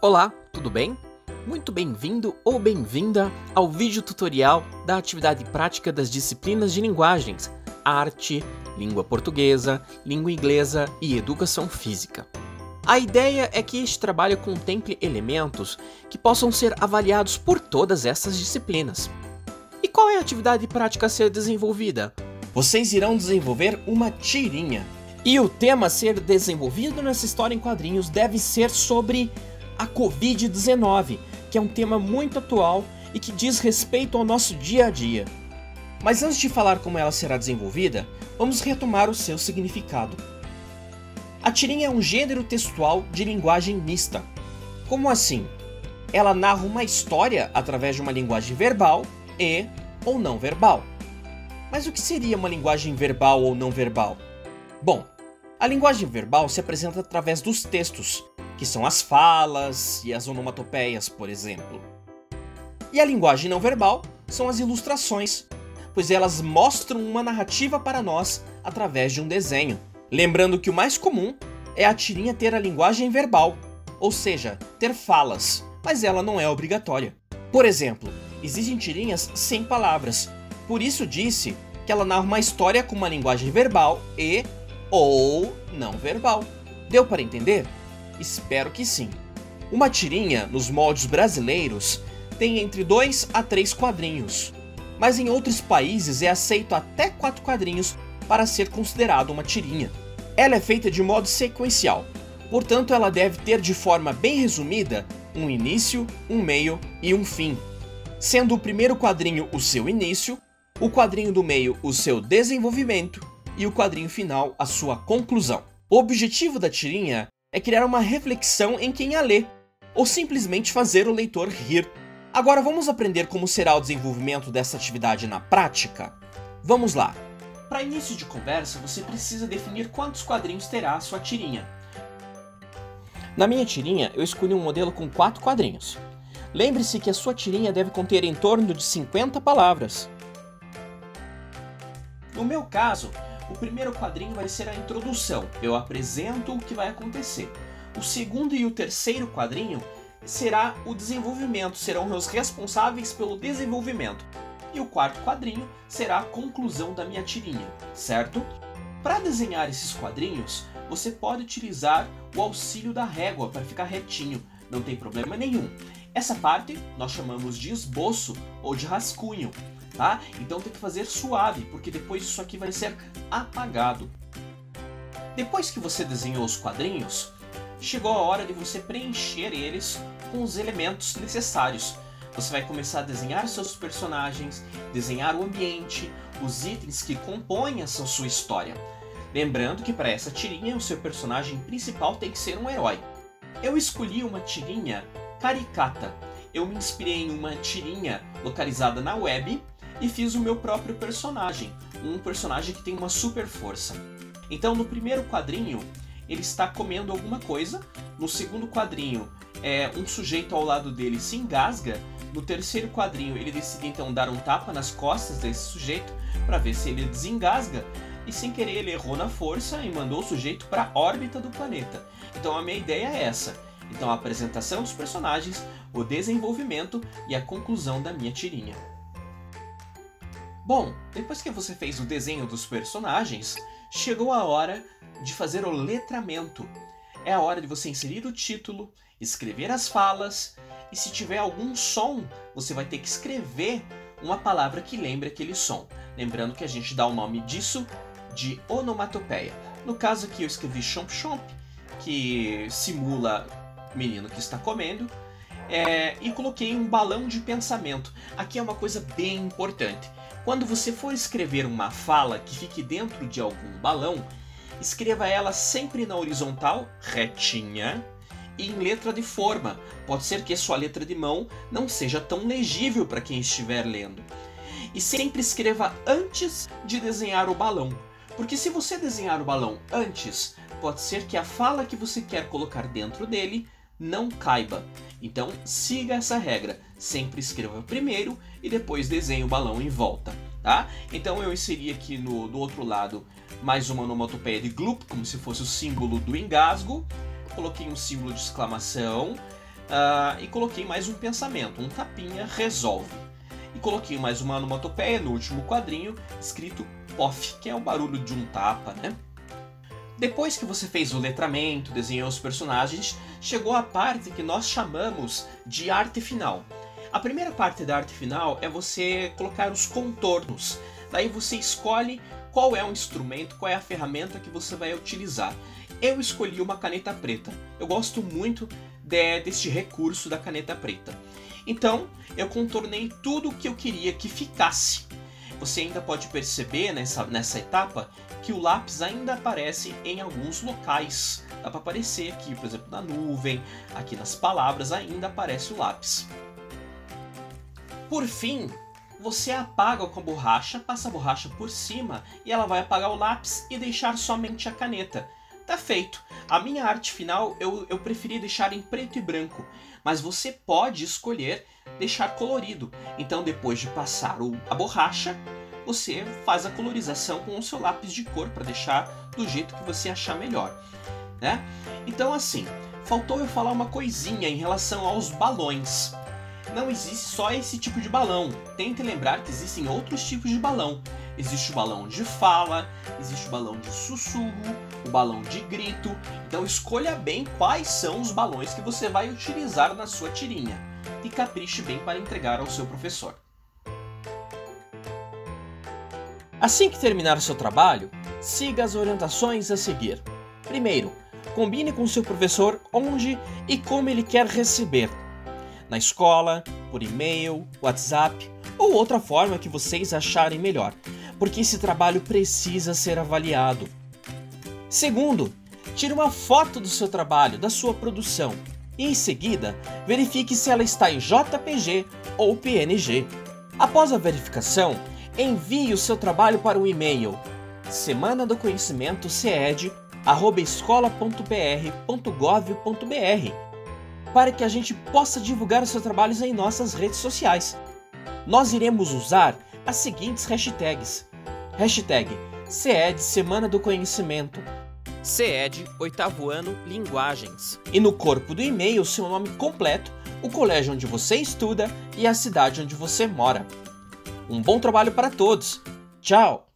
Olá, tudo bem? Muito bem-vindo ou bem-vinda ao vídeo tutorial da atividade prática das disciplinas de linguagens, arte, língua portuguesa, língua inglesa e educação física. A ideia é que este trabalho contemple elementos que possam ser avaliados por todas essas disciplinas. E qual é a atividade prática a ser desenvolvida? Vocês irão desenvolver uma tirinha. E o tema a ser desenvolvido nessa história em quadrinhos deve ser sobre a Covid-19, que é um tema muito atual e que diz respeito ao nosso dia a dia. Mas antes de falar como ela será desenvolvida, vamos retomar o seu significado. A tirinha é um gênero textual de linguagem mista. Como assim? Ela narra uma história através de uma linguagem verbal e ou não verbal. Mas o que seria uma linguagem verbal ou não verbal? Bom, a linguagem verbal se apresenta através dos textos, que são as falas e as onomatopeias, por exemplo. E a linguagem não verbal são as ilustrações, pois elas mostram uma narrativa para nós através de um desenho. Lembrando que o mais comum é a tirinha ter a linguagem verbal, ou seja, ter falas, mas ela não é obrigatória. Por exemplo, existem tirinhas sem palavras, por isso disse que ela narra uma história com uma linguagem verbal e ou não verbal. Deu para entender? Espero que sim. Uma tirinha, nos moldes brasileiros, tem entre 2 a 3 quadrinhos, mas em outros países é aceito até 4 quadrinhos para ser considerado uma tirinha. Ela é feita de modo sequencial, portanto ela deve ter de forma bem resumida um início, um meio e um fim, sendo o primeiro quadrinho o seu início, o quadrinho do meio o seu desenvolvimento e o quadrinho final a sua conclusão. O objetivo da tirinha é criar uma reflexão em quem a lê, ou simplesmente fazer o leitor rir. Agora vamos aprender como será o desenvolvimento dessa atividade na prática? Vamos lá! Para início de conversa, você precisa definir quantos quadrinhos terá a sua tirinha. Na minha tirinha, eu escolhi um modelo com 4 quadrinhos. Lembre-se que a sua tirinha deve conter em torno de 50 palavras. No meu caso, o primeiro quadrinho vai ser a introdução, eu apresento o que vai acontecer. O segundo e o terceiro quadrinho será o desenvolvimento, serão os responsáveis pelo desenvolvimento. E o quarto quadrinho será a conclusão da minha tirinha, certo? Para desenhar esses quadrinhos, você pode utilizar o auxílio da régua para ficar retinho, não tem problema nenhum. Essa parte nós chamamos de esboço ou de rascunho. Tá? Então tem que fazer suave, porque depois isso aqui vai ser apagado. Depois que você desenhou os quadrinhos, chegou a hora de você preencher eles com os elementos necessários. Você vai começar a desenhar seus personagens, desenhar o ambiente, os itens que compõem essa sua história. Lembrando que para essa tirinha o seu personagem principal tem que ser um herói. Eu escolhi uma tirinha caricata. Eu me inspirei em uma tirinha localizada na web e fiz o meu próprio personagem, um personagem que tem uma super força. Então no primeiro quadrinho ele está comendo alguma coisa, no segundo quadrinho um sujeito ao lado dele se engasga, no terceiro quadrinho ele decide então dar um tapa nas costas desse sujeito para ver se ele desengasga, e sem querer ele errou na força e mandou o sujeito para a órbita do planeta. Então a minha ideia é essa. Então a apresentação dos personagens, o desenvolvimento e a conclusão da minha tirinha. Bom, depois que você fez o desenho dos personagens, chegou a hora de fazer o letramento. É a hora de você inserir o título, escrever as falas, e se tiver algum som, você vai ter que escrever uma palavra que lembre aquele som. Lembrando que a gente dá o nome disso de onomatopeia. No caso aqui eu escrevi chomp chomp, que simula o menino que está comendo, e coloquei um balão de pensamento. Aqui é uma coisa bem importante. Quando você for escrever uma fala que fique dentro de algum balão, escreva ela sempre na horizontal, retinha, e em letra de forma. Pode ser que a sua letra de mão não seja tão legível para quem estiver lendo. E sempre escreva antes de desenhar o balão, porque se você desenhar o balão antes, pode ser que a fala que você quer colocar dentro dele não caiba. Então siga essa regra, sempre escreva primeiro e depois desenhe o balão em volta, tá? Então eu inseri aqui do outro lado mais uma onomatopeia de gloop, como se fosse o símbolo do engasgo. Coloquei um símbolo de exclamação, e coloquei mais um pensamento, um tapinha resolve. E coloquei mais uma onomatopeia no último quadrinho, escrito POF, que é o barulho de um tapa, né? Depois que você fez o letramento, desenhou os personagens, chegou a parte que nós chamamos de arte final. A primeira parte da arte final é você colocar os contornos. Daí você escolhe qual é o instrumento, qual é a ferramenta que você vai utilizar. Eu escolhi uma caneta preta. Eu gosto muito deste recurso da caneta preta. Então, eu contornei tudo o que eu queria que ficasse. Você ainda pode perceber nessa etapa que o lápis ainda aparece em alguns locais. Dá para aparecer aqui, por exemplo, na nuvem, aqui nas palavras ainda aparece o lápis. Por fim, você apaga com a borracha, passa a borracha por cima e ela vai apagar o lápis e deixar somente a caneta. Tá feito. A minha arte final eu preferi deixar em preto e branco, mas você pode escolher deixar colorido. Então depois de passar a borracha, você faz a colorização com o seu lápis de cor para deixar do jeito que você achar melhor, né? Então assim, faltou eu falar uma coisinha em relação aos balões. Não existe só esse tipo de balão. Tente lembrar que existem outros tipos de balão. Existe o balão de fala, existe o balão de sussurro, o balão de grito. Então escolha bem quais são os balões que você vai utilizar na sua tirinha. E capriche bem para entregar ao seu professor. Assim que terminar o seu trabalho, siga as orientações a seguir. Primeiro, combine com seu professor onde e como ele quer receber. Na escola, por e-mail, WhatsApp ou outra forma que vocês acharem melhor, porque esse trabalho precisa ser avaliado. Segundo, tire uma foto do seu trabalho, da sua produção, e em seguida, verifique se ela está em JPG ou PNG. Após a verificação, envie o seu trabalho para o e-mail semanadoconhecimento.ced@escola.br.gov.br para que a gente possa divulgar os seus trabalhos em nossas redes sociais. Nós iremos usar as seguintes hashtags. Hashtag CED Semana do Conhecimento, CED 8º ano Linguagens. E no corpo do e-mail, seu nome completo, o colégio onde você estuda e a cidade onde você mora. Um bom trabalho para todos. Tchau!